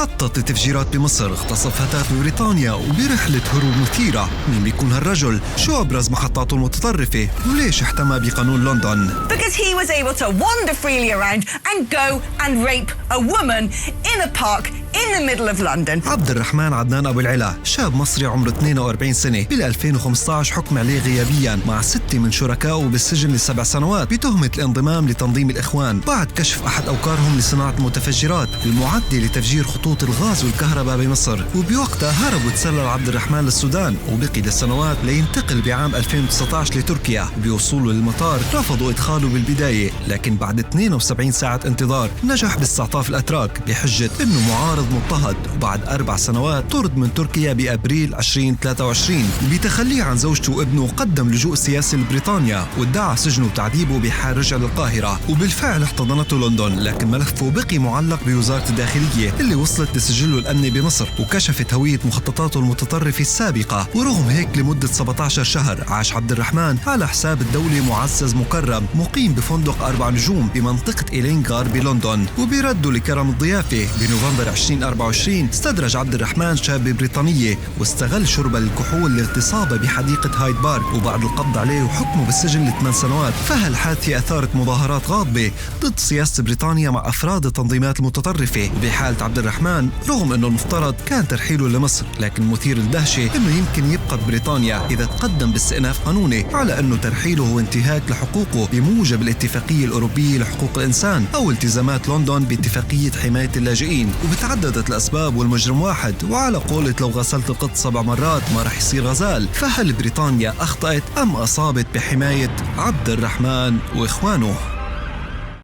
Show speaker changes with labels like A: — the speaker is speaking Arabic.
A: خطط لتفجيرات بمصر، اغتصب فتاة ببريطانيا وبرحلة هروب مثيرة. مين بيكون هالرجل؟ شو أبرز محطاته المتطرفة؟ وليش احتمى بقانون لندن؟
B: Because he was able to wander freely around and go and rape a woman in a park in the middle of London.
A: عبد الرحمن عدنان أبو العلا شاب مصري عمره 42 سنة. بال2015 حكم عليه غيابيا مع 6 من شركائه بالسجن ل7 سنوات بتهمة الانضمام لتنظيم الإخوان بعد كشف أحد أوكارهم لصناعة المتفجرات المعدة لتفجير خطوط الغاز والكهرباء بمصر. وبوقتها هرب وتسلل عبد الرحمن للسودان وبقي لسنوات لينتقل بعام 2019 لتركيا. بوصوله للمطار رفضوا إدخاله بالبداية، لكن بعد 72 ساعة انتظار نجح باستعطاف الأتراك بحجة إنه معارض مضطهد. وبعد 4 سنوات طرد من تركيا بأبريل 2023. بتخليه عن زوجته وابنه قدم لجوء سياسي لبريطانيا وادعى سجنه وتعذيبه بحال رجع للقاهرة. وبالفعل احتضنته لندن، لكن ملفه بقي معلق بوزارة الداخلية اللي وصلت لسجله الأمني بمصر وكشفت هوية مخططاته المتطرفة السابقة. ورغم هيك لمدة 17 شهر عاش عبد الرحمن على حساب الدولة معزز مكرم مقيم بفندق 4 نجوم بمنطقة إيلينغار بلندن. وبيردوا لكرم الضيافة بنوفمبر 2024 استدرج عبد الرحمن شابة بريطانية واستغل شرب الكحول لاغتصابها بحديقة هايد بارك. وبعد القبض عليه وحكمه بالسجن ل8 سنوات، فهالحادثة أثارت مظاهرات غاضبة ضد سياسة بريطانيا مع أفراد التنظيمات المتطرفة. وبحالة عبد الرحمن رغم أنه المفترض كان ترحيله لمصر، لكن مثير الدهشة أنه يمكن يبقى ببريطانيا إذا تقدم باستئناف قانوني على أنه ترحيله هو انتهاك لحقوقه بموجب الاتفاقية الأوروبية لحقوق الإنسان أو التزامات لندن باتفاقية حماية اللاجئين. وبتعددت الأسباب والمجرم واحد، وعلى قولة لو غسلت القط 7 مرات ما رح يصير غزال. فهل بريطانيا أخطأت أم أصابت بحماية عبد الرحمن وإخوانه؟